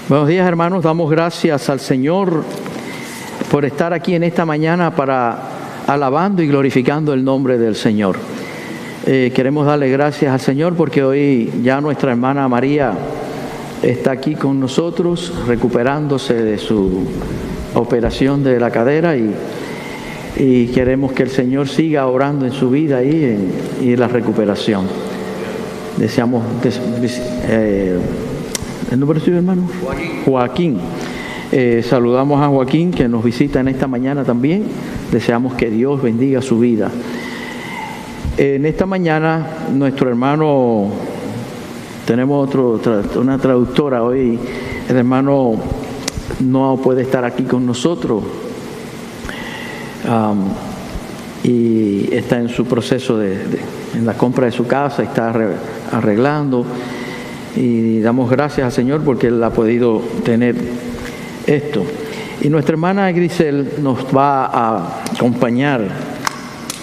Buenos días, hermanos. Damos gracias al Señor por estar aquí en esta mañana para alabando y glorificando el nombre del Señor. Queremos darle gracias al Señor porque hoy ya nuestra hermana María está aquí con nosotros recuperándose de su operación de la cadera y queremos que el Señor siga orando en su vida y en la recuperación. Deseamos ¿el nombre suyo, hermano? Joaquín. Saludamos a Joaquín que nos visita en esta mañana también. Deseamos que Dios bendiga su vida. En esta mañana nuestro hermano, tenemos una traductora hoy. El hermano no puede estar aquí con nosotros y está en su proceso en la compra de su casa, está arreglando. Y damos gracias al Señor porque Él ha podido tener esto. Y nuestra hermana Grisel nos va a acompañar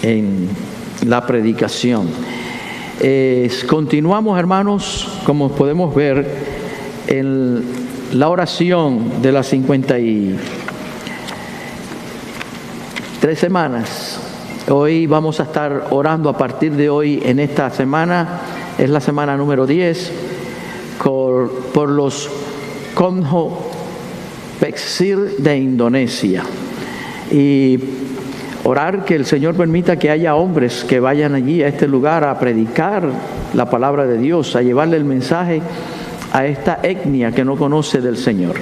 en la predicación. Continuamos, hermanos, como podemos ver, en la oración de las 53 semanas. Hoy vamos a estar orando a partir de hoy en esta semana. Es la semana número 10. Por los Konjo Peksir de Indonesia, y orar que el Señor permita que haya hombres que vayan allí a este lugar a predicar la palabra de Dios, a llevarle el mensaje a esta etnia que no conoce del Señor.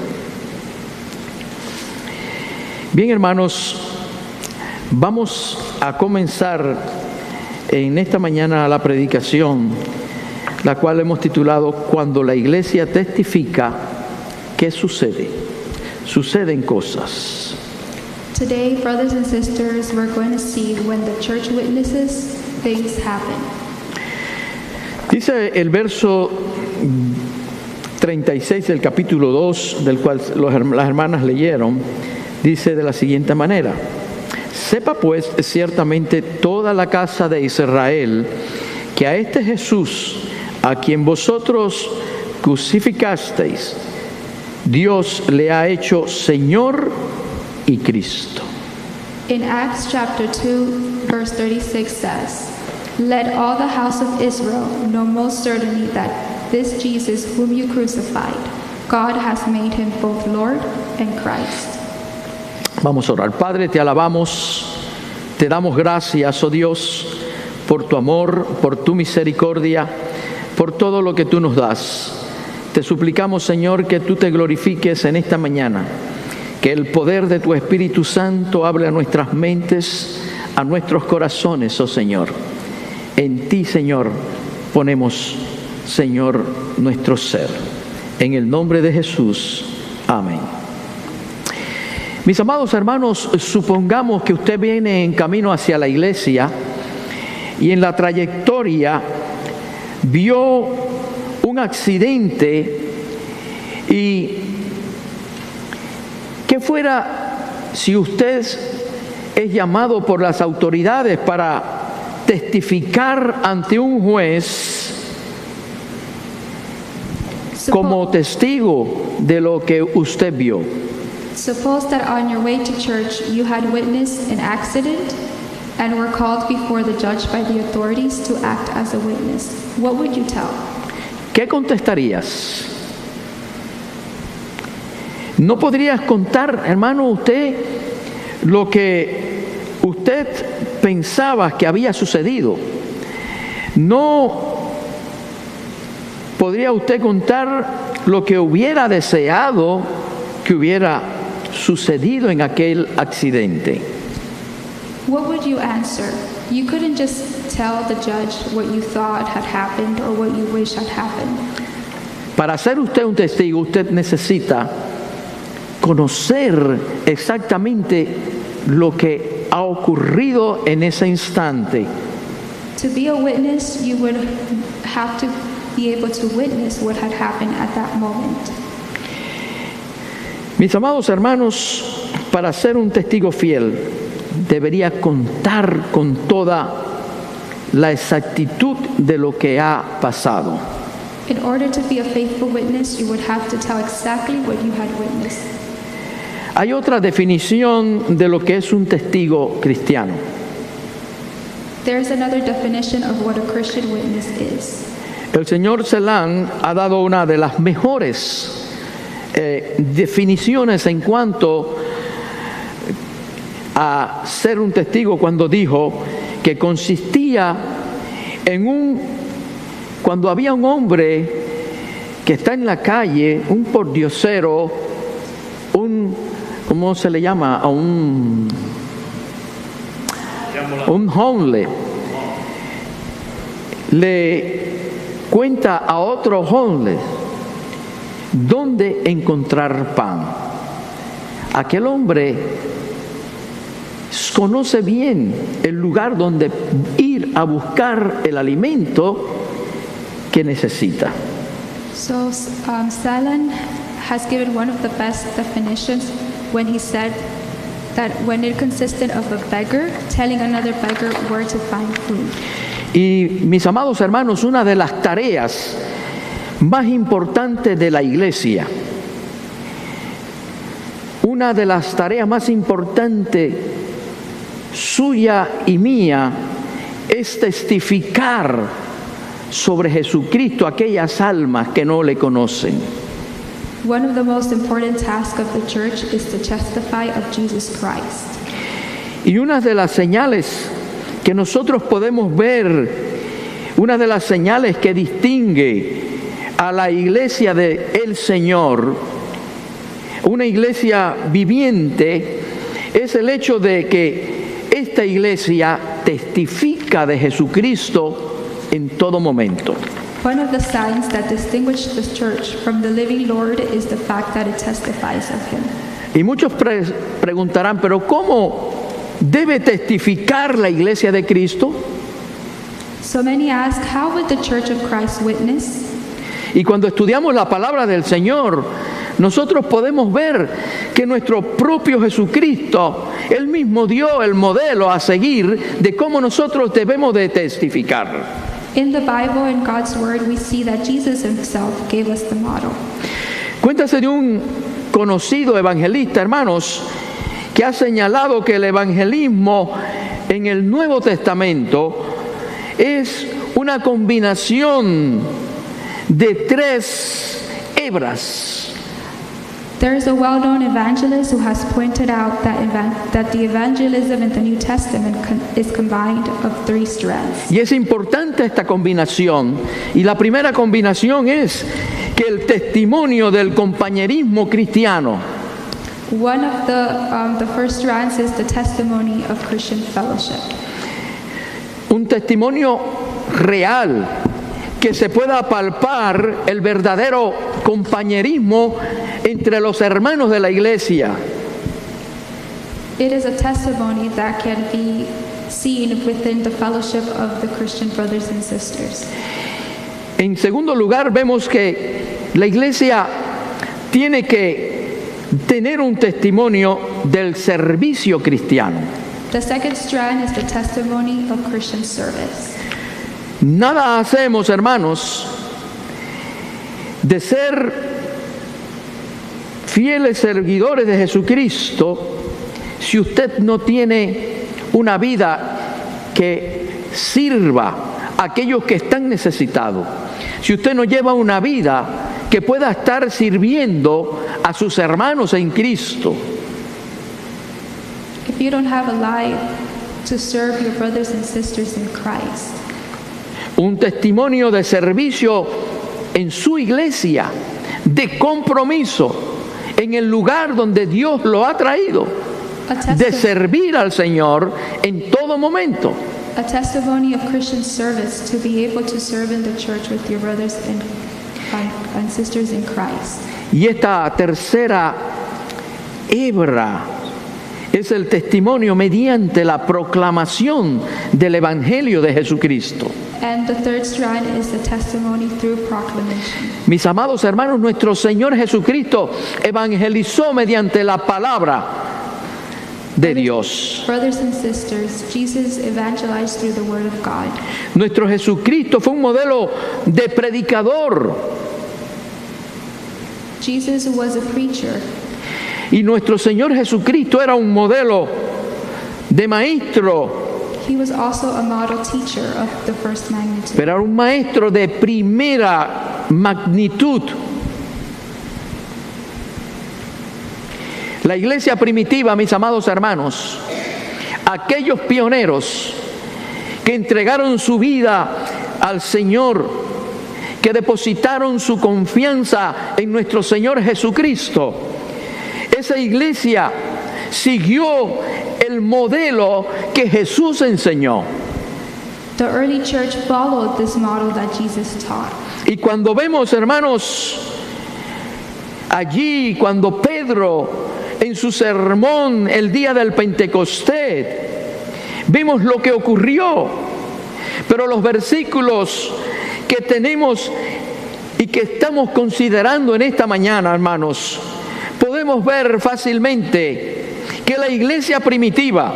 Bien, hermanos, vamos a comenzar en esta mañana la predicación, la cual hemos titulado Cuando la iglesia testifica, ¿qué sucede? Suceden cosas. Today, brothers and sisters, we're going to see when the church witnesses, things happen. Dice el verso 36 del capítulo 2, del cual las hermanas leyeron, dice de la siguiente manera: Sepa pues ciertamente toda la casa de Israel que a este Jesús, a quien vosotros crucificasteis, Dios le ha hecho Señor y Cristo. In Acts chapter 2, verse 36 says, Let all the house of Israel know most certainly that this Jesus whom you crucified, God has made him both Lord and Christ. Vamos a orar. Padre, te alabamos, te damos gracias, oh Dios, por tu amor, por tu misericordia, por todo lo que tú nos das. Te suplicamos, Señor, que tú te glorifiques en esta mañana, que el poder de tu Espíritu Santo hable a nuestras mentes, a nuestros corazones, oh Señor. En ti, Señor, ponemos, Señor, nuestro ser. En el nombre de Jesús. Amén. Mis amados hermanos, supongamos que usted viene en camino hacia la iglesia y en la trayectoria vio un accidente, y ¿qué fuera si usted es llamado por las autoridades para testificar ante un juez como testigo de lo que usted vio? Suppose that on your way to church you had witnessed an accident and were called before the judge by the authorities to act as a witness. What would you tell? ¿Qué contestarías? ¿No podrías contar, hermano, usted lo que usted pensaba que había sucedido? ¿No podría usted contar lo que hubiera deseado que hubiera sucedido en aquel accidente? What would you answer? You couldn't just tell the judge what you thought had happened or what you wish had happened. Para ser usted un testigo, usted necesita conocer exactamente lo que ha ocurrido en ese instante. To be a witness, you would have to be able to witness what had happened at that moment. Mis amados hermanos, para ser un testigo fiel, debería contar con toda la exactitud de lo que ha pasado. In order to be a faithful witness, you would have to tell exactly what you had witnessed. Hay otra definición de lo que es un testigo cristiano. There is another definition of what a Christian witness is. El señor Celan ha dado una de las mejores definiciones en cuanto a ser un testigo cuando dijo que consistía en cuando había un hombre que está en la calle, un pordiosero, ¿cómo se le llama? A un homeless, le cuenta a otro homeless dónde encontrar pan. Aquel hombre conoce bien el lugar donde ir a buscar el alimento que necesita. So Salan has given one of the best definitions when he said that when it consisted of a beggar telling another beggar where to find food. Y mis amados hermanos, una de las tareas más importantes de la iglesia, una de las tareas más importantes suya y mía es testificar sobre Jesucristo a aquellas almas que no le conocen. One of the most important tasks of the church is to testify of Jesus Christ. Y una de las señales que nosotros podemos ver, una de las señales que distingue a la iglesia del Señor, una iglesia viviente, es el hecho de que esta iglesia testifica de Jesucristo en todo momento. One of the signs that distinguish the church from the living Lord is the fact that it testifies of him. Y muchos preguntarán, pero ¿cómo debe testificar la iglesia de Cristo? So many ask, how would the church of Christ witness? Y cuando estudiamos la palabra del Señor, nosotros podemos ver que nuestro propio Jesucristo, Él mismo dio el modelo a seguir de cómo nosotros debemos de testificar. In the Bible, in God's Word, we see that Jesus himself gave us the model. Cuéntase de un conocido evangelista, hermanos, que ha señalado que el evangelismo en el Nuevo Testamento es una combinación de 3 hebras. There is a well-known evangelist who has pointed out that the evangelism in the New Testament is combined of 3 strands. Y es importante esta combinación. Y la primera combinación es que el testimonio del compañerismo cristiano. One of the first strands is the testimony of Christian fellowship. Un testimonio real, que se pueda palpar el verdadero compañerismo entre los hermanos de la iglesia. It is a testimony that can be seen within the fellowship of the Christian brothers and sisters. En segundo lugar, vemos que la iglesia tiene que tener un testimonio del servicio cristiano. The second strand is the testimony of Christian service. Nada hacemos, hermanos, de ser fieles seguidores de Jesucristo si usted no tiene una vida que sirva a aquellos que están necesitados. Si usted no lleva una vida que pueda estar sirviendo a sus hermanos en Cristo. If you don't have a life to serve your brothers and sisters in Christ. Un testimonio de servicio en su iglesia, de compromiso en el lugar donde Dios lo ha traído, de servir al Señor en todo momento. A testimony of Christian service to be able to serve in the church with your brothers and sisters in Christ. Y esta tercera hebra es el testimonio mediante la proclamación del Evangelio de Jesucristo. And the third strand is the testimony through proclamation. Mis amados hermanos, nuestro Señor Jesucristo evangelizó mediante la palabra de Dios. Brothers and sisters, Jesus evangelized through the Word of God. Nuestro Jesucristo fue un modelo de predicador. Jesus was a preacher. Y nuestro Señor Jesucristo era un modelo de maestro, He was also a model teacher of the first magnitude. pero era un maestro de primera magnitud. La iglesia primitiva, mis amados hermanos, aquellos pioneros que entregaron su vida al Señor, que depositaron su confianza en nuestro Señor Jesucristo, esa iglesia siguió el modelo que Jesús enseñó. The early church followed this model that Jesus taught. Y cuando vemos, hermanos, allí cuando Pedro en su sermón el día del Pentecostés, vimos lo que ocurrió, pero los versículos que tenemos y que estamos considerando en esta mañana, hermanos, podemos ver fácilmente que la iglesia primitiva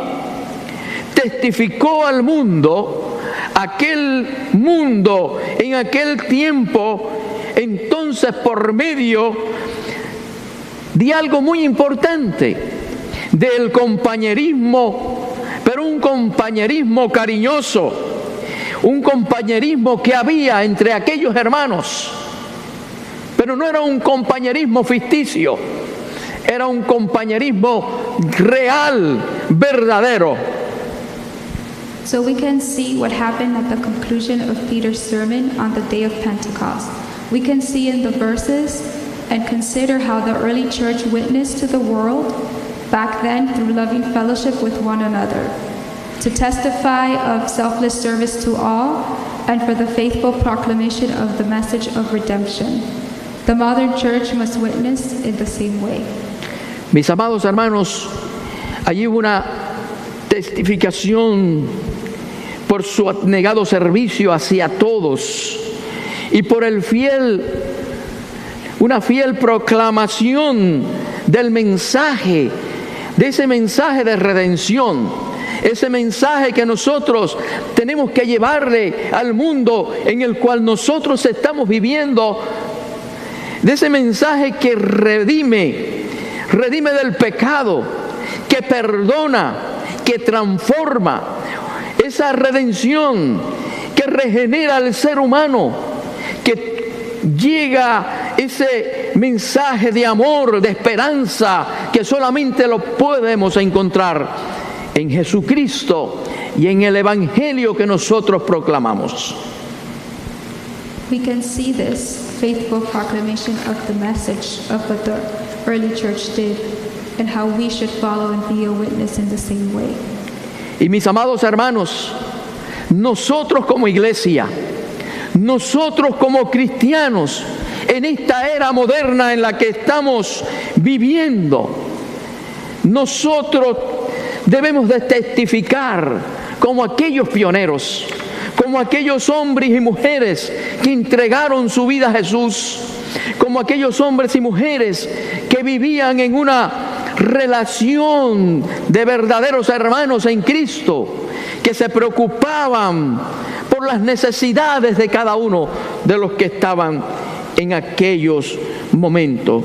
testificó al mundo, aquel mundo en aquel tiempo, entonces por medio de algo muy importante, del compañerismo, pero un compañerismo cariñoso, un compañerismo que había entre aquellos hermanos, pero no era un compañerismo ficticio, era un compañerismo real, verdadero. So we can see what happened at the conclusion of Peter's sermon on the day of Pentecost. We can see in the verses and consider how the early church witnessed to the world back then through loving fellowship with one another, to testify of selfless service to all, and for the faithful proclamation of the message of redemption. The modern church must witness in the same way. Mis amados hermanos, allí hubo una testificación por su abnegado servicio hacia todos y por una fiel proclamación del mensaje, de ese mensaje de redención, ese mensaje que nosotros tenemos que llevarle al mundo en el cual nosotros estamos viviendo, de ese mensaje que redime del pecado, que perdona, que transforma, esa redención que regenera al ser humano, que llega ese mensaje de amor, de esperanza, que solamente lo podemos encontrar en Jesucristo y en el Evangelio que nosotros proclamamos. We can see this faithful proclamation of the message of what the early church did and how we should follow and be a witness in the same way. Y mis amados hermanos, nosotros como iglesia, nosotros como cristianos, en esta era moderna en la que estamos viviendo, nosotros debemos de testificar como aquellos pioneros, como aquellos hombres y mujeres que entregaron su vida a Jesús, como aquellos hombres y mujeres que vivían en una relación de verdaderos hermanos en Cristo, que se preocupaban por las necesidades de cada uno de los que estaban en aquellos momentos.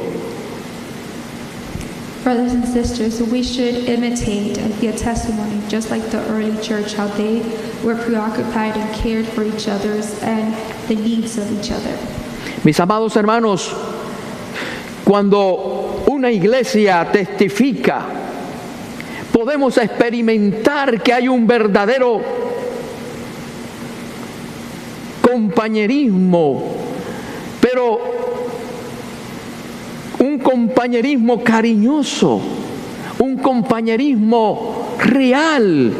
Brothers and sisters, we should imitate and be a testimony, just like the early church, how they were preoccupied and cared for each other's and the needs of each other. Mis amados hermanos, cuando una iglesia testifica, podemos experimentar que hay un verdadero compañerismo, pero un compañerismo cariñoso, un compañerismo real.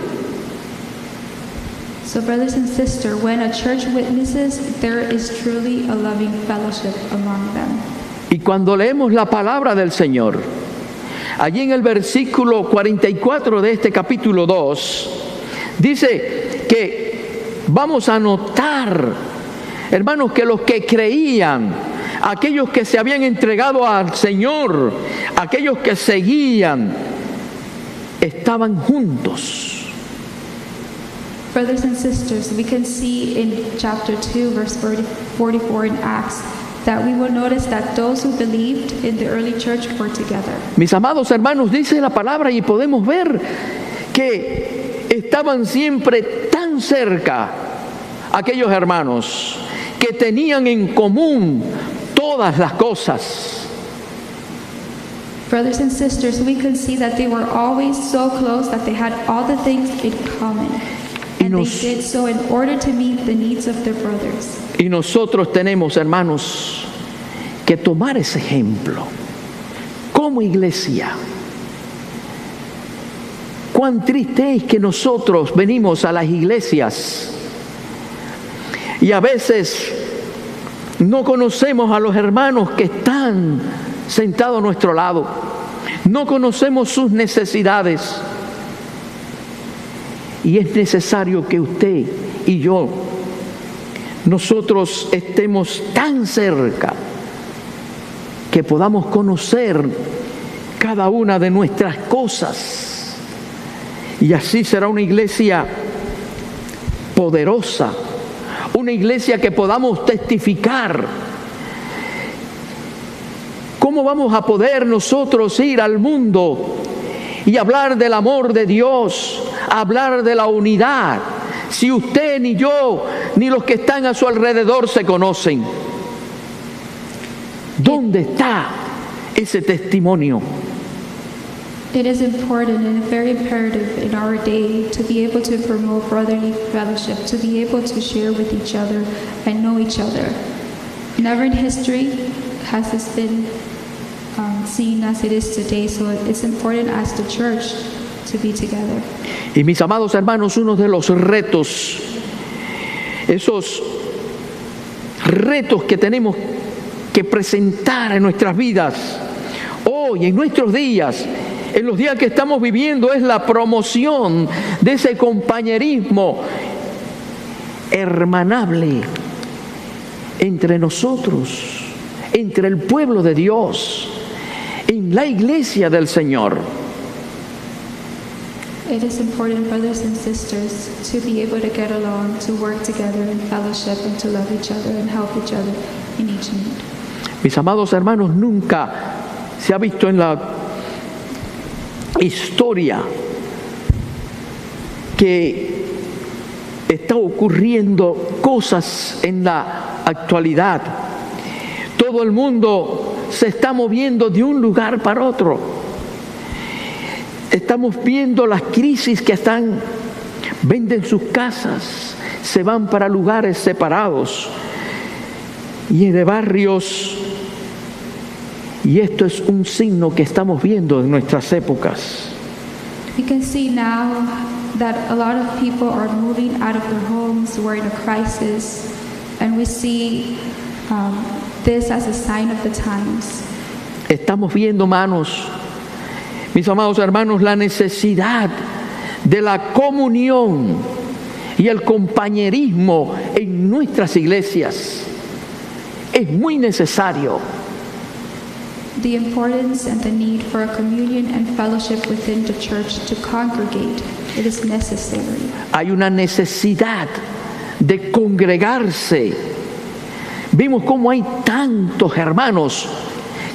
So brothers and sisters, when a church witnesses, there is truly a loving fellowship among them. Y cuando leemos la palabra del Señor, allí en el versículo 44 de este capítulo 2, dice que vamos a notar, hermanos, que los que creían, aquellos que se habían entregado al Señor, aquellos que seguían, estaban juntos. Brothers and sisters, we can see in chapter 2, verse 44 in Acts, that we will notice that those who believed in the early church were together. Mis amados hermanos, dice la palabra y podemos ver que estaban siempre tan cerca aquellos hermanos que tenían en común todas las cosas. Brothers and sisters, we can see that they were always so close that they had all the things in common. And they did so in order to meet the needs of their brothers. Y nosotros tenemos, hermanos, que tomar ese ejemplo como iglesia. Cuán triste es que nosotros venimos a las iglesias y a veces no conocemos a los hermanos que están sentados a nuestro lado. No conocemos sus necesidades. Y es necesario que usted y yo, nosotros estemos tan cerca que podamos conocer cada una de nuestras cosas. Y así será una iglesia poderosa, una iglesia que podamos testificar. ¿Cómo vamos a poder nosotros ir al mundo y hablar del amor de Dios, hablar de la unidad, si usted ni yo ni los que están a su alrededor se conocen? ¿Dónde está ese testimonio? It is important and very imperative in our day to be able to promote brotherly fellowship, to be able to share with each other and know each other. Never in history has this been seen as it is today, so it's important as the church to be together. Y mis amados hermanos, uno de los retos, esos retos que tenemos que presentar en nuestras vidas, hoy, en nuestros días, en los días que estamos viviendo, es la promoción de ese compañerismo hermanable entre nosotros, entre el pueblo de Dios, en la iglesia del Señor. It is important, brothers and sisters, to be able to get along, to work together in fellowship, and to love each other and help each other in each need. Mis amados hermanos, nunca se ha visto en la historia que está ocurriendo cosas en la actualidad. Todo el mundo se está moviendo de un lugar para otro. Estamos viendo las crisis que venden sus casas, se van para lugares separados y de barrios. Y esto es un signo que estamos viendo en nuestras épocas. We can see now that a lot of people are moving out of their homes. We're in a crisis, and we see this as a sign of the times. Estamos viendo, mis amados hermanos, la necesidad de la comunión y el compañerismo en nuestras iglesias. Es muy necesario. The importance and the need for a communion and fellowship within the church to congregate. It is necessary. Hay una necesidad de congregarse. Vimos cómo hay tantos hermanos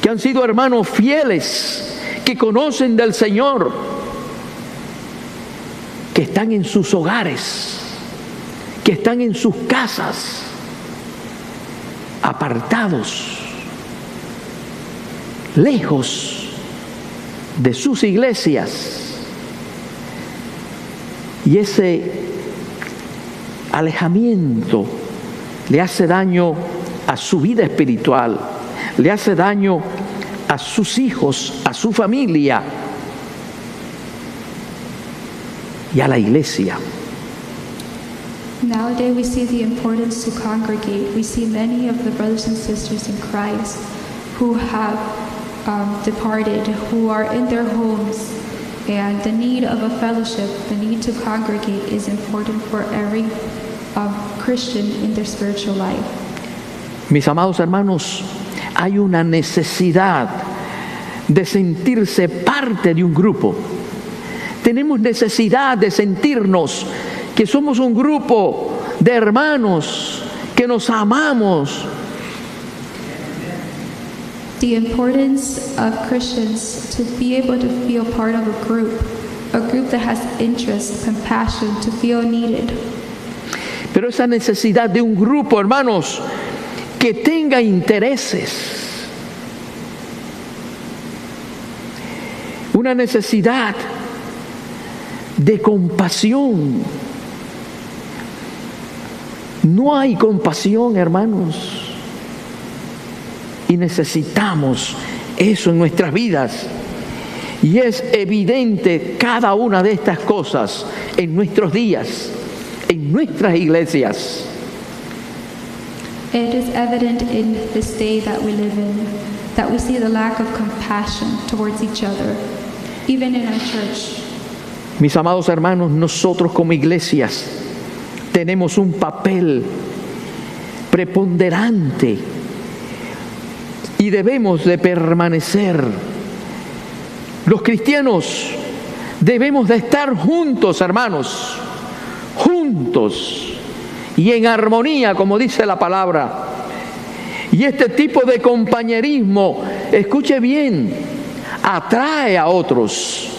que han sido hermanos fieles, que conocen del Señor, que están en sus hogares, que están en sus casas, apartados, lejos de sus iglesias. Y ese alejamiento le hace daño a su vida espiritual, le hace daño a sus hijos, a su familia y a la iglesia. Nowadays we see the importance to congregate. We see many of the brothers and sisters in Christ who have departed, who are in their homes, and the need of a fellowship, the need to congregate is important for every Christian in their spiritual life. Mis amados hermanos, hay una necesidad de sentirse parte de un grupo, tenemos necesidad de sentirnos que somos un grupo de hermanos, que nos amamos. The importance of Christians to be able to feel part of a group that has interest, compassion, to feel needed. Pero esa necesidad de un grupo, hermanos, que tenga intereses, una necesidad de compasión. No hay compasión, hermanos, y necesitamos eso en nuestras vidas. Y es evidente cada una de estas cosas en nuestros días, en nuestras iglesias. It is evident in this day that we live in, that we see the lack of compassion towards each other, even in our church. Mis amados hermanos, nosotros como iglesias tenemos un papel preponderante y debemos de permanecer. Los cristianos debemos de estar juntos, hermanos, juntos y en armonía, como dice la palabra. Y este tipo de compañerismo, escuche bien, atrae a otros.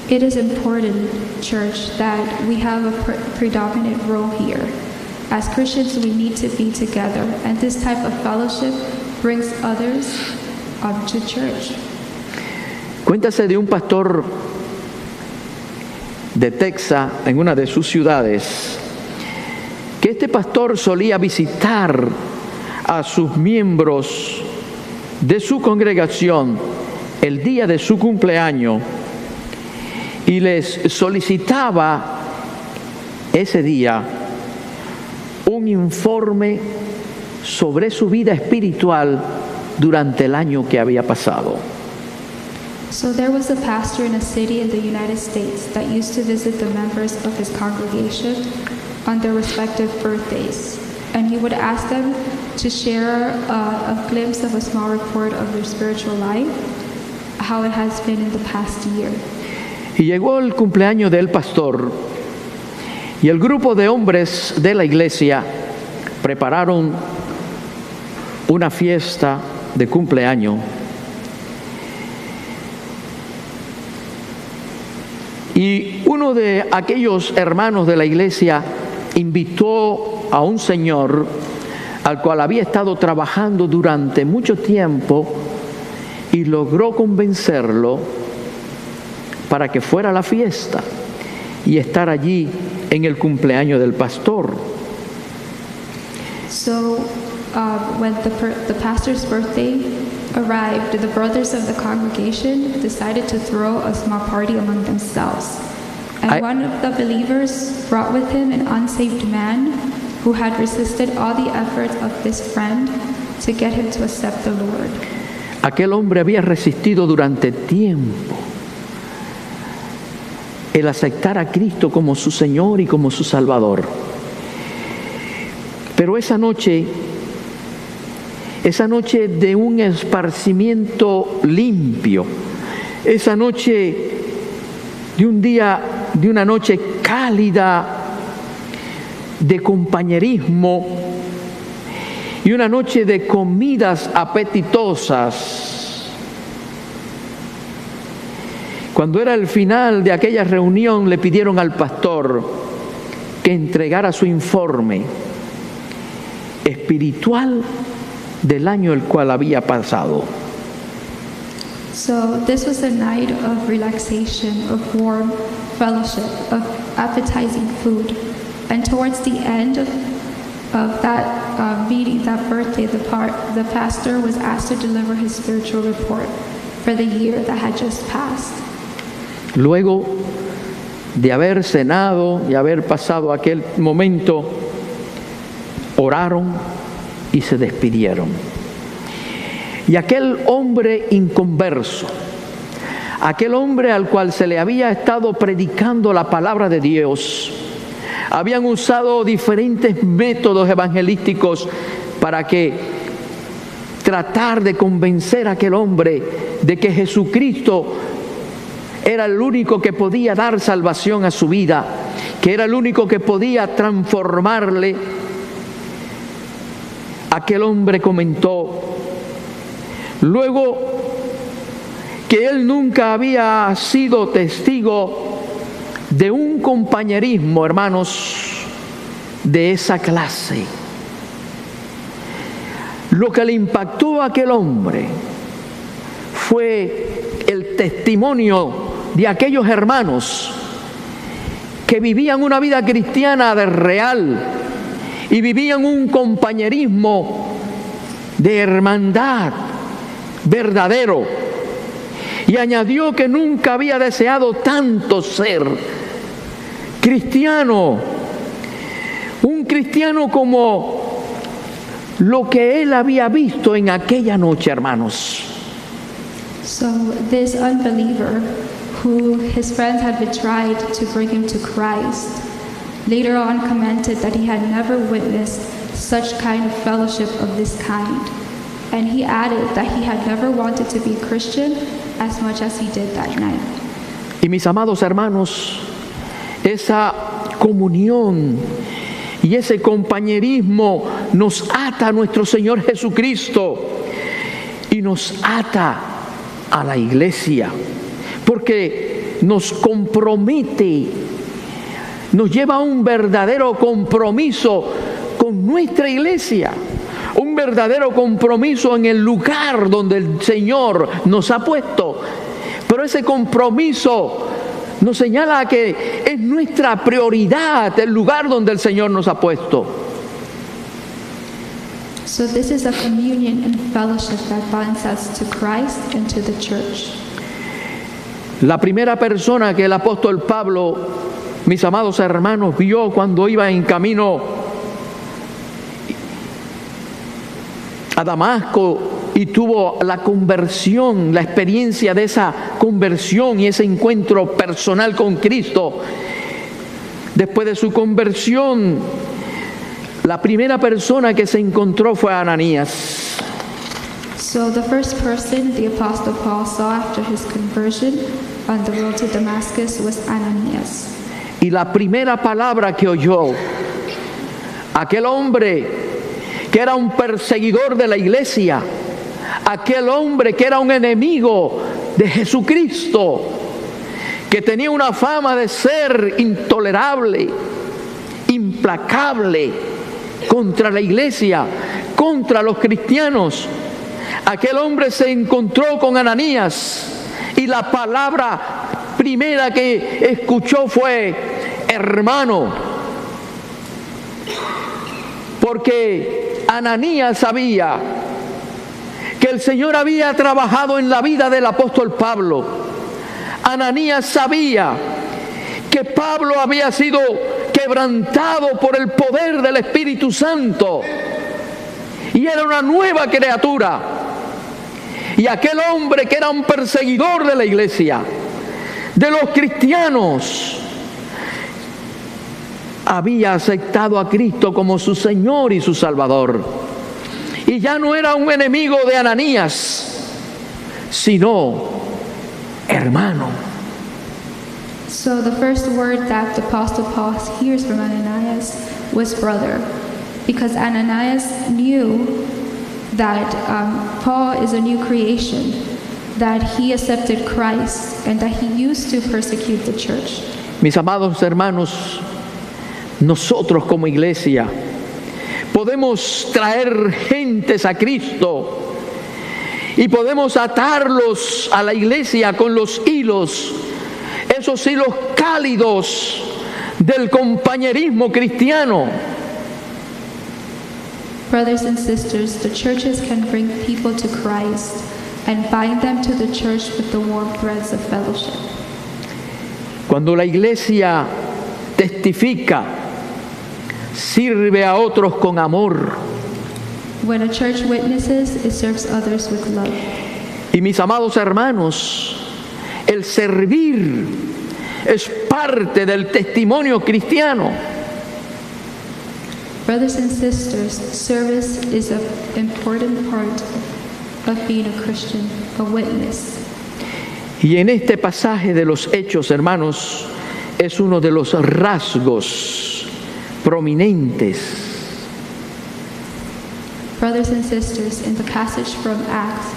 It is important, church, that we have a predominant role here. As Christians, we need to be together, and this type of fellowship brings others to church. Cuéntase de un pastor de Texas, en una de sus ciudades, que este pastor solía visitar a sus miembros de su congregación el día de su cumpleaños y les solicitaba ese día un informe sobre su vida espiritual durante el año que había pasado. So there was a pastor in a city in the United States that used to visit the members of his congregation on their respective birthdays. And he would ask them to share a glimpse of a small report of their spiritual life, how it has been in the past year. Y llegó el cumpleaños del pastor y el grupo de hombres de la iglesia prepararon una fiesta de cumpleaños. Y uno de aquellos hermanos de la iglesia invitó a un señor al cual había estado trabajando durante mucho tiempo y logró convencerlo para que fuera a la fiesta y estar allí en el cumpleaños del pastor. So when the pastor's birthday arrived, the brothers of the congregation decided to throw a small party among themselves. And one of the believers brought with him an unsaved man who had resisted all the efforts of this friend to get him to accept the Lord. Aquel hombre había resistido durante tiempo el aceptar a Cristo como su Señor y como su Salvador. Pero esa noche de un esparcimiento limpio, esa noche de un día, de una noche cálida de compañerismo y una noche de comidas apetitosas. Cuando era el final de aquella reunión, le pidieron al pastor que entregara su informe espiritual del año el cual había pasado. So this was a night of relaxation, of warm fellowship, of appetizing food. And towards the end of that meeting, that birthday, the pastor was asked to deliver his spiritual report for the year that had just passed. Luego de haber cenado y haber pasado aquel momento, oraron y se despidieron. Y aquel hombre inconverso, aquel hombre al cual se le había estado predicando la palabra de Dios, habían usado diferentes métodos evangelísticos para que tratar de convencer a aquel hombre de que Jesucristo era el único que podía dar salvación a su vida, que era el único que podía transformarle, aquel hombre comentó, luego que él nunca había sido testigo de un compañerismo, hermanos, de esa clase. Lo que le impactó a aquel hombre fue el testimonio de aquellos hermanos que vivían una vida cristiana de real y vivían un compañerismo de hermandad verdadero. Y añadió que nunca había deseado tanto ser cristiano, un cristiano como lo que él había visto en aquella noche, hermanos. So this unbeliever, who his friends had tried to bring him to Christ, later on commented that he had never witnessed such kind of fellowship of this kind. And he added that he had never wanted to be Christian as much as he did that night. Y mis amados hermanos, esa comunión y ese compañerismo nos ata a nuestro Señor Jesucristo y nos ata a la iglesia, porque nos compromete, nos lleva a un verdadero compromiso con nuestra iglesia, un verdadero compromiso en el lugar donde el Señor nos ha puesto. Pero ese compromiso nos señala que es nuestra prioridad el lugar donde el Señor nos ha puesto. So this is a communion and fellowship that binds us to Christ and to the church. La primera persona que el apóstol Pablo, mis amados hermanos, vio cuando iba en camino a Damasco y tuvo la conversión, la experiencia de esa conversión y ese encuentro personal con Cristo. Después de su conversión, la primera persona que se encontró fue Ananías. So the first person the Apostle Paul saw after his conversion on the road to Damascus was Ananias. Y la primera palabra que oyó aquel hombre que era un perseguidor de la iglesia, aquel hombre que era un enemigo de Jesucristo, que tenía una fama de ser intolerable, implacable contra la iglesia, contra los cristianos. Aquel hombre se encontró con Ananías y la palabra primera que escuchó fue hermano, porque Ananías sabía que el Señor había trabajado en la vida del apóstol Pablo. Ananías sabía que Pablo había sido quebrantado por el poder del Espíritu Santo y era una nueva criatura. Y aquel hombre que era un perseguidor de la iglesia, de los cristianos, había aceptado a Cristo como su Señor y su Salvador. Y ya no era un enemigo de Ananías, sino hermano. So the first word that the Apostle Paul hears from Ananias was brother, because Ananias knew that Paul is a new creation, that he accepted Christ, and that he used to persecute the church. Mis amados hermanos, nosotros como iglesia podemos traer gentes a Cristo y podemos atarlos a la iglesia con los hilos, esos hilos cálidos del compañerismo cristiano. Brothers and sisters, the churches can bring people to Christ and bind them to the church with the warm threads of fellowship. Cuando la iglesia testifica, sirve a otros con amor. When a church witnesses, it serves others with love. Y mis amados hermanos, el servir es parte del testimonio cristiano. Brothers and sisters, service is an important part of being a Christian, a witness. Y en este pasaje de los Hechos, hermanos, es uno de los rasgos prominentes. Brothers and sisters, in the passage from Acts,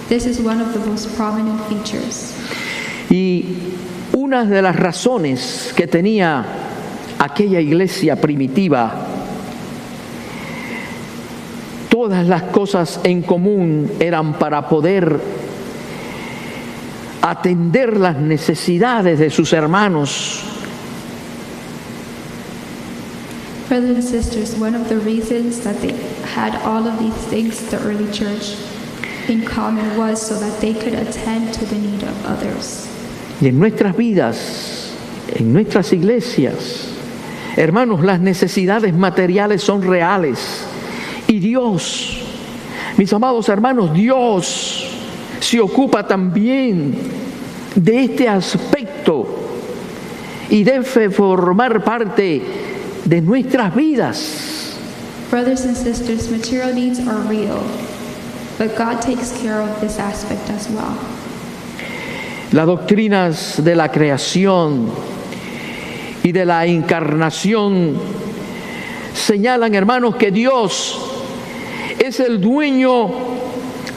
this is one of the most prominent features. Y una de las razones que tenía aquella iglesia primitiva, todas las cosas en común eran para poder atender las necesidades de sus hermanos. Brothers and sisters, one of the reasons that they had all of these things, the early church, in common was so that they could attend to the need of others. Y en nuestras vidas, en nuestras iglesias, hermanos, las necesidades materiales son reales. Y Dios, mis amados hermanos, Dios se ocupa también de este aspecto y debe formar parte de nuestras vidas. Brothers and sisters, material needs are real, but God takes care of this aspect as well. Las doctrinas de la creación y de la encarnación señalan, hermanos, que Dios es el dueño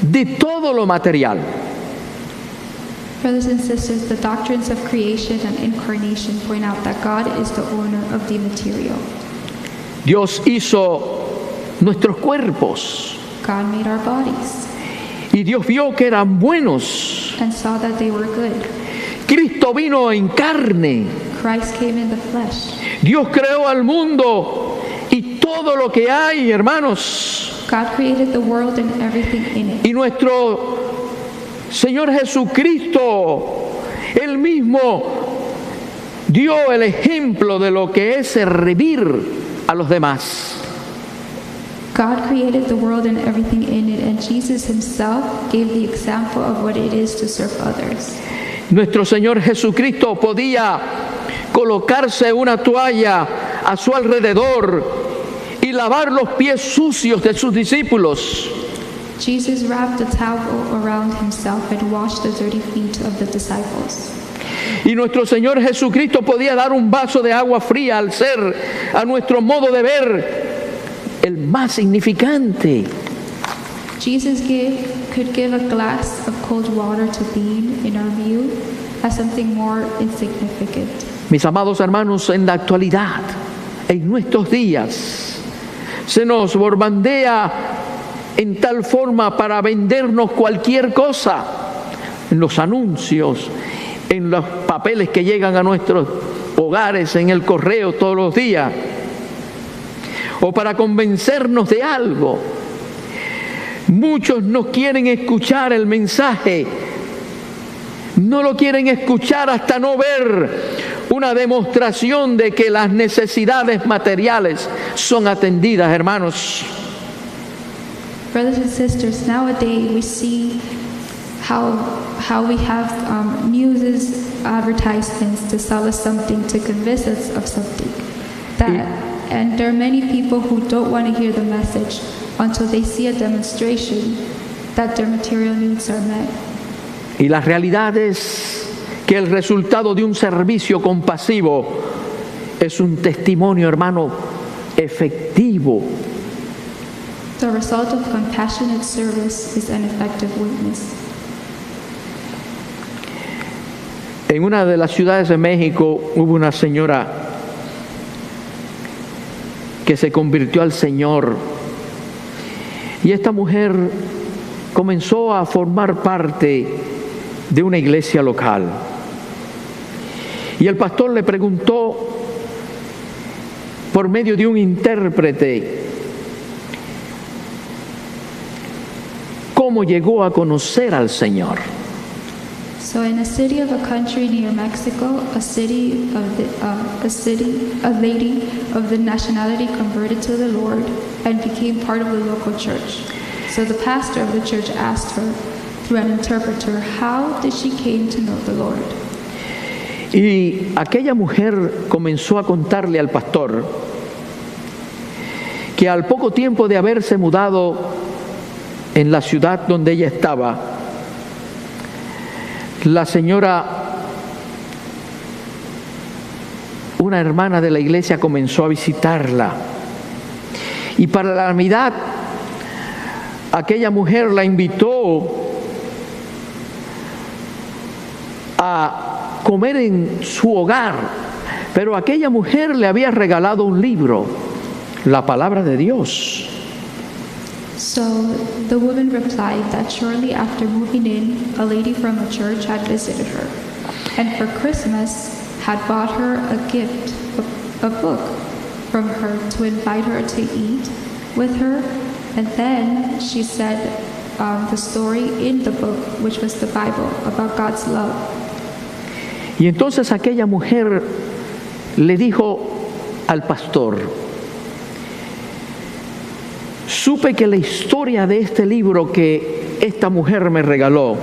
de todo lo material. Brothers and sisters, the doctrines of creation and incarnation point out that God is the owner of the material. Dios hizo nuestros cuerpos God made our bodies y Dios vio que eran buenos. and saw that they were good. Cristo vino en carne. Christ came in the flesh. Dios creó al mundo y todo lo que hay, hermanos. God created the world and everything in it. Y nuestro Señor Jesucristo, Él mismo dio el ejemplo de lo que es servir a los demás. God created the world and everything in it, and Jesus himself gave the example of what it is to serve others. Nuestro Señor Jesucristo podía colocarse una toalla a su alrededor y lavar los pies sucios de sus discípulos. Jesus wrapped a towel around himself and washed the dirty feet of the disciples. Y nuestro Señor Jesucristo podía dar un vaso de agua fría al ser, a nuestro modo de ver, el más significante. Jesus could give a glass of cold water to being, in our view, as something more insignificant. Mis amados hermanos, en la actualidad, en nuestros días, se nos bombardea en tal forma para vendernos cualquier cosa, en los anuncios, en los papeles que llegan a nuestros hogares, en el correo todos los días, o para convencernos de algo. Muchos no quieren escuchar el mensaje, no lo quieren escuchar hasta no ver una demostración de que las necesidades materiales son atendidas, hermanos. Brothers and sisters, nowadays we see how we have news advertisements to sell us something, to convince us of something. And there are many people who don't want to hear the message until they see a demonstration that their material needs are met. Y la realidad es que el resultado de un servicio compasivo es un testimonio, hermano, efectivo. The result of compassionate service is an effective witness. En una de las ciudades de México hubo una señora que se convirtió al Señor, y esta mujer comenzó a formar parte de una iglesia local. Y el pastor le preguntó por medio de un intérprete cómo llegó a conocer al Señor. So in a city of a country near Mexico, a lady of the nationality converted to the Lord and became part of the local church. So the pastor of the church asked her through an interpreter, how did she came to know the Lord? Y aquella mujer comenzó a contarle al pastor que al poco tiempo de haberse mudado en la ciudad donde ella estaba, la señora, una hermana de la iglesia, comenzó a visitarla. Y para la Navidad, aquella mujer la invitó a comer en su hogar, pero aquella mujer le había regalado un libro, la palabra de Dios. So the woman replied that shortly after moving in, a lady from a church had visited her, and for Christmas had bought her a gift, a book from her to invite her to eat with her. And then she said the story in the book, which was the Bible, about God's love. Y entonces aquella mujer le dijo al pastor: supe que la historia de este libro que esta mujer me regaló,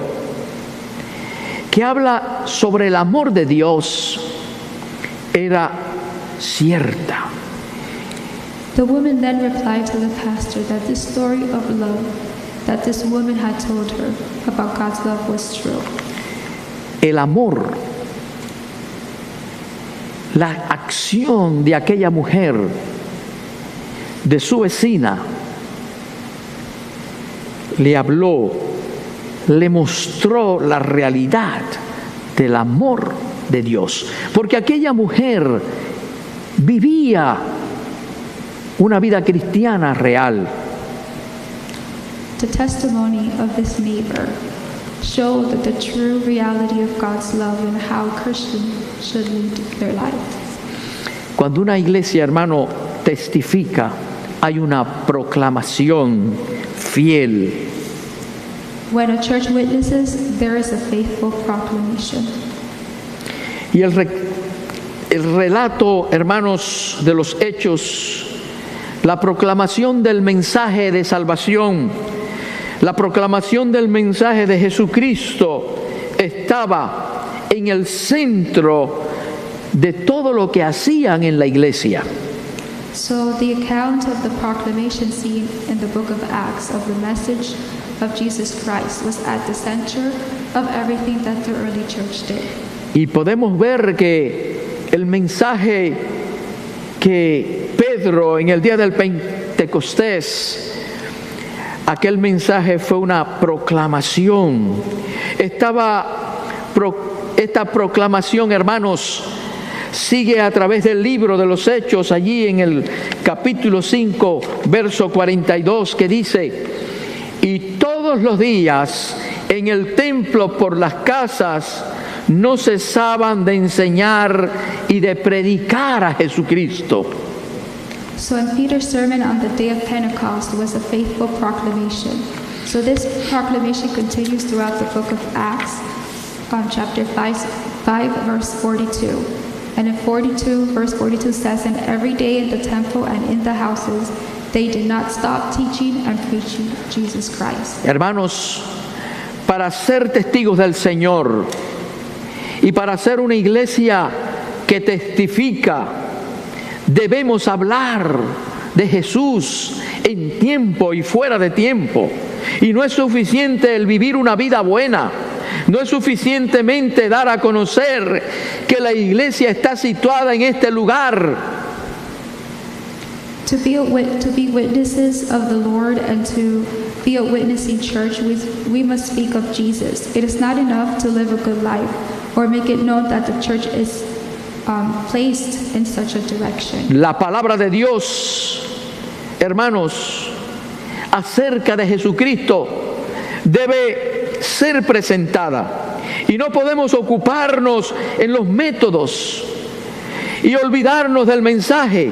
que habla sobre el amor de Dios, era cierta. The woman then replied to the pastor that this story of love that this woman had told her about God's love was true. El amor, la acción de aquella mujer, de su vecina, le habló, le mostró la realidad del amor de Dios, porque aquella mujer vivía una vida cristiana real. The testimony of this neighbor showed that the true reality of God's love and how Christians should lead their lives. Cuando una iglesia, hermano, testifica, hay una proclamación fiel. When a church witnesses, there is a faithful proclamation. Y el relato, hermanos, de los hechos, la proclamación del mensaje de salvación, la proclamación del mensaje de Jesucristo estaba en el centro de todo lo que hacían en la iglesia. So the account of the proclamation seen in the book of Acts of the message of Jesus Christ was at the center of everything that the early church did. Y podemos ver que el mensaje que Pedro en el día del Pentecostés, aquel mensaje fue una proclamación. Esta proclamación, hermanos, sigue a través del libro de los Hechos, allí en el capítulo 5, verso 42, que dice: y todos los días en el templo por las casas no cesaban de enseñar y de predicar a Jesucristo. So in Peter's sermon on the day of Pentecost was a faithful proclamation. So this proclamation continues throughout the book of Acts, chapter 5, verse 42. And in 42, verse 42 says, and every day in the temple and in the houses, they did not stop teaching and preaching Jesus Christ. Hermanos, para ser testigos del Señor y para ser una iglesia que testifica, debemos hablar de Jesús en tiempo y fuera de tiempo. Y no es suficiente el vivir una vida buena. No es suficientemente dar a conocer que la iglesia está situada en este lugar. To be witnesses of the Lord and to be a witnessing church, we must speak of Jesus. It is not enough to live a good life or make it known that the church is placed in such a direction. La palabra de Dios, hermanos, acerca de Jesucristo debe ser presentada. Y no podemos ocuparnos en los métodos y olvidarnos del mensaje.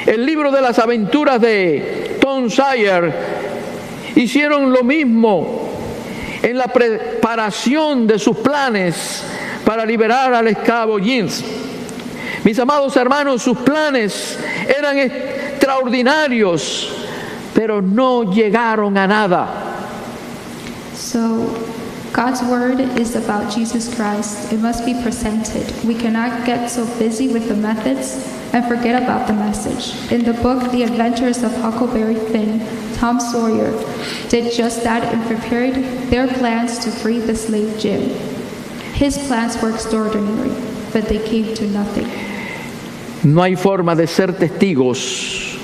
El libro de las aventuras de Tom Sawyer hicieron lo mismo en la preparación de sus planes para liberar al esclavo James. Mis amados hermanos, sus planes eran extraordinarios, pero no llegaron a nada. So, God's word is about Jesus Christ. It must be presented. We cannot get so busy with the methods and forget about the message. In the book, The Adventures of Huckleberry Finn, Tom Sawyer did just that and prepared their plans to free the slave Jim. His plans were extraordinary, but they came to nothing. No hay forma de ser testigos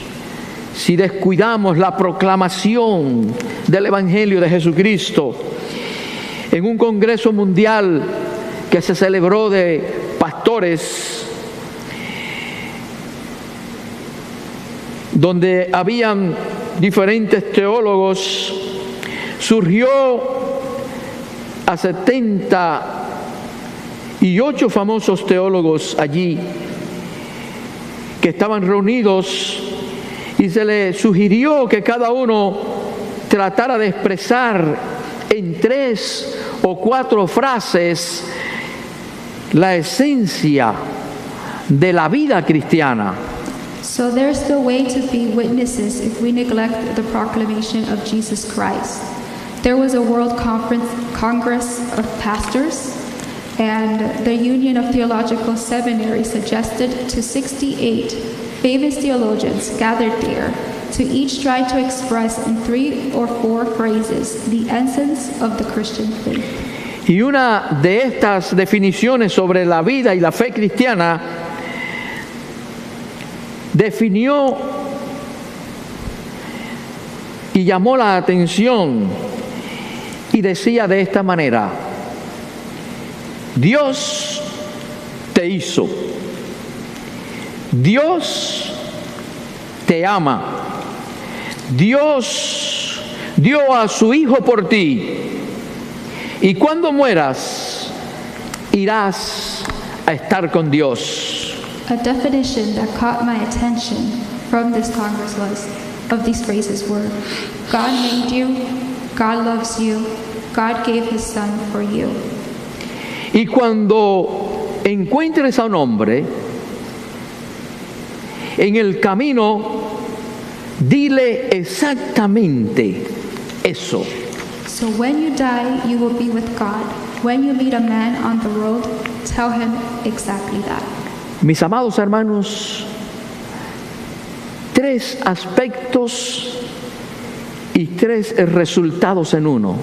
si descuidamos la proclamación del Evangelio de Jesucristo. En un congreso mundial que se celebró de pastores, donde habían diferentes teólogos, surgió a 78 famosos teólogos allí que estaban reunidos, y se le sugirió que cada uno tratara de expresar en 3 o 4 frases la esencia de la vida cristiana. So there's still way to be witnesses if we neglect the proclamation of Jesus Christ. There was a World Congress of Pastors, and the Union of Theological Seminaries suggested to 68 famous theologians gathered there to each try to express in 3 or 4 phrases the essence of the Christian faith. Y una de estas definiciones sobre la vida y la fe cristiana definió y llamó la atención y decía de esta manera: Dios te hizo, Dios te ama, Dios dio a su Hijo por ti, y cuando mueras irás a estar con Dios. A definition that caught my attention from this Congress of these phrases were: God made you, God loves you, God gave His Son for you. Y cuando encuentres a un hombre en el camino, dile exactamente eso. So when you die, you will be with God. When you meet a man on the road, tell him exactly that. Mis amados hermanos, 3 aspectos y 3 resultados en uno.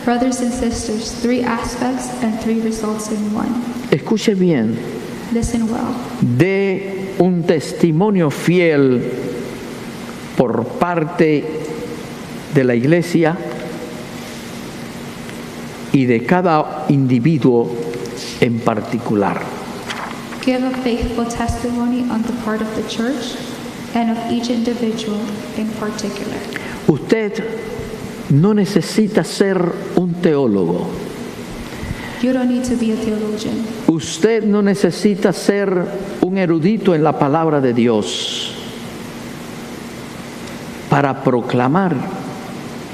Brothers and sisters, 3 aspects and 3 results in one. Escuche bien. Listen well. De un testimonio fiel por parte de la iglesia y de cada individuo en particular. Give a faithful testimony on the part of the church and of each individual in particular. Usted no necesita ser un teólogo. You don't need to be a theologian. Usted no necesita ser un erudito en la palabra de Dios para proclamar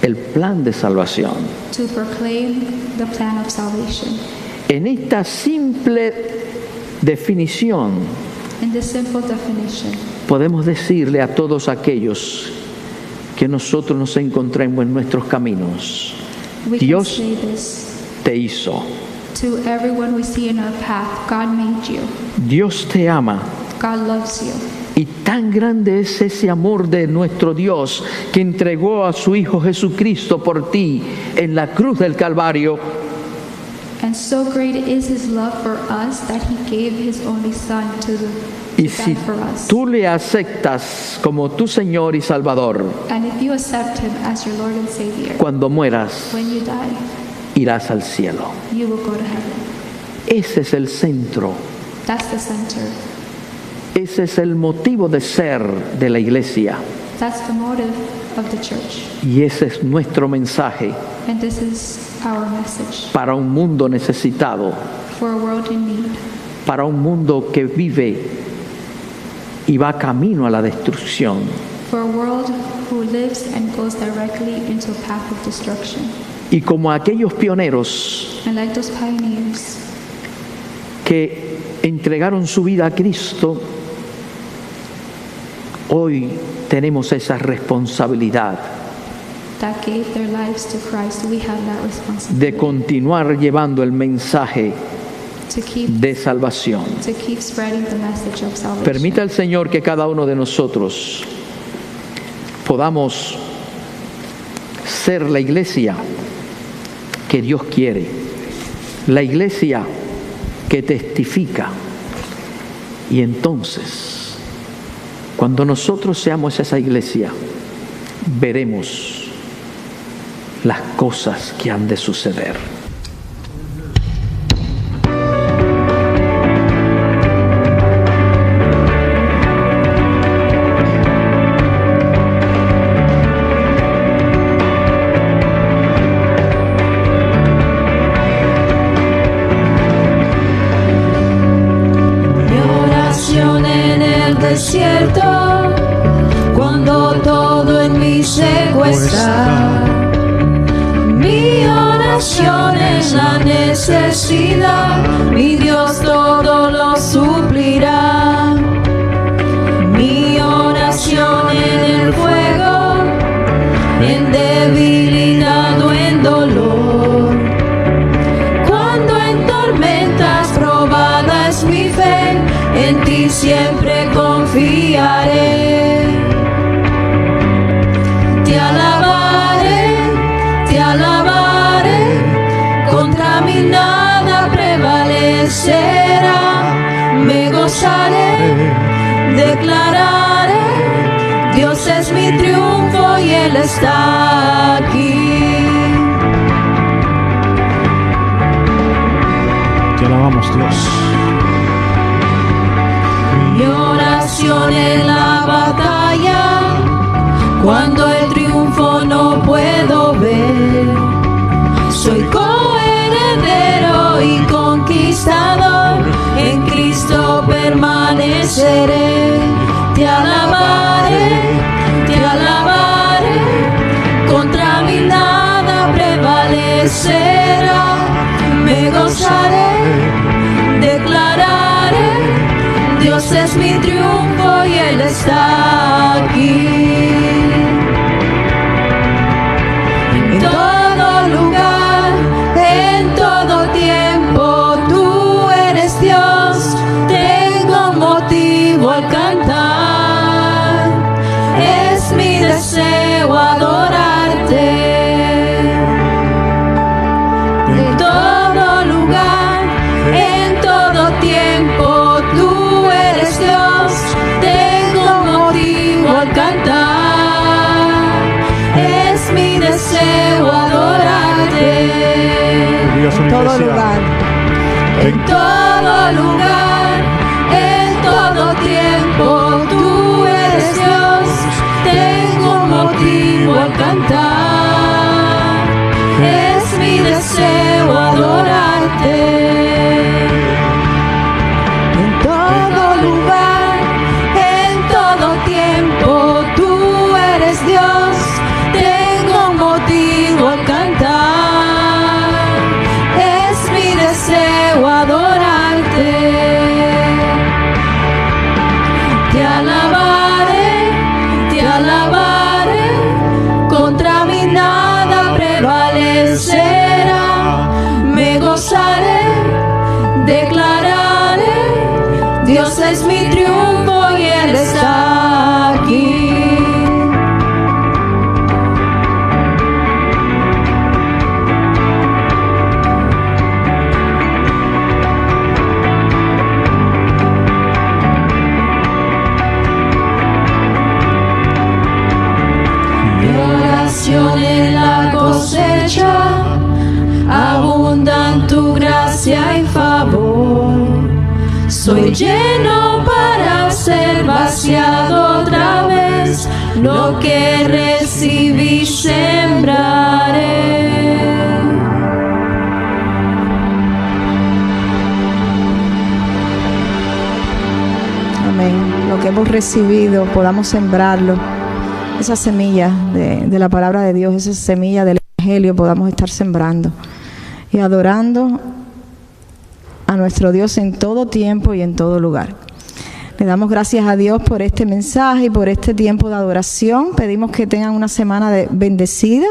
el plan de salvación. To proclaim the plan of salvation. En esta simple definición, In this simple definition, podemos decirle a todos aquellos que nosotros nos encontremos en nuestros caminos: we can Dios say this te hizo, to everyone we see in our path. God made you. Dios te ama. God loves you. Y tan grande es ese amor de nuestro Dios que entregó a su Hijo Jesucristo por ti en la cruz del Calvario. And so great is His love for us that He gave His only Son to Y die si for us. tú le aceptas como tu Señor y Salvador, And if you accept Him as your Lord and Savior, cuando mueras when you die, irás al cielo. you will go to heaven. Ese es el centro, That's the center. ese es el motivo de ser de la iglesia, That's the motive of the church. y ese es nuestro mensaje And this is our message para un mundo necesitado, for a world in need, para un mundo que vive y va camino a la destrucción. for a world who lives and goes directly into a path of destruction. Y como aquellos pioneros And like those pioneers que entregaron su vida a Cristo, hoy tenemos esa responsabilidad that gave their lives to Christ, we have that de responsibility continuar llevando el mensaje to keep de salvación. spreading the message of salvation. Permita el Señor que cada uno de nosotros podamos ser la iglesia que Dios quiere la iglesia que testifica. Y entonces, cuando nosotros seamos esa iglesia, veremos las cosas que han de suceder. Desierto, cuando todo en mí se cuesta, mi oración es la necesidad, mi Dios todo lo suplirá. Mi oración en el fuego, en debilidad o en dolor, cuando en tormentas probada es mi fe, en ti siempre confiaré. Te alabaré, contra mí nada prevalecerá. Me gozaré, declararé, Dios es mi triunfo y Él está aquí. Te alabamos, Dios. Mi oración en la batalla, cuando el triunfo no puedo ver, soy coheredero y conquistador, en Cristo permaneceré. Te alabaré, contra mí nada prevalecerá. Me gozaré, declararé, Dios es mi triunfo y Él está aquí. En todo lugar, en todo tiempo, tú eres Dios. Tengo motivo al cantar. Es mi deseo adorarte. En todo lugar, en todo tiempo, tú eres Dios, tengo motivo al cantar, es mi deseo adorarte. En todo lugar, en todo lugar, en todo tiempo, tú eres Dios, tengo motivo al cantar, es mi deseo adorarte. Dios, tengo motivo a cantar, es mi deseo adorarte. Te alabaré, contra mí nada prevalecerá. Me gozaré, declararé, Dios es mi triunfo y Él está aquí. En la cosecha abundan tu gracia y favor. Soy lleno para ser vaciado otra vez. Lo que recibí sembraré. Amén. Lo que hemos recibido podamos sembrarlo. Esa semilla de la palabra de Dios, esa semilla del Evangelio podamos estar sembrando y adorando a nuestro Dios en todo tiempo y en todo lugar. Le damos gracias a Dios por este mensaje y por este tiempo de adoración. Pedimos que tengan una semana bendecida.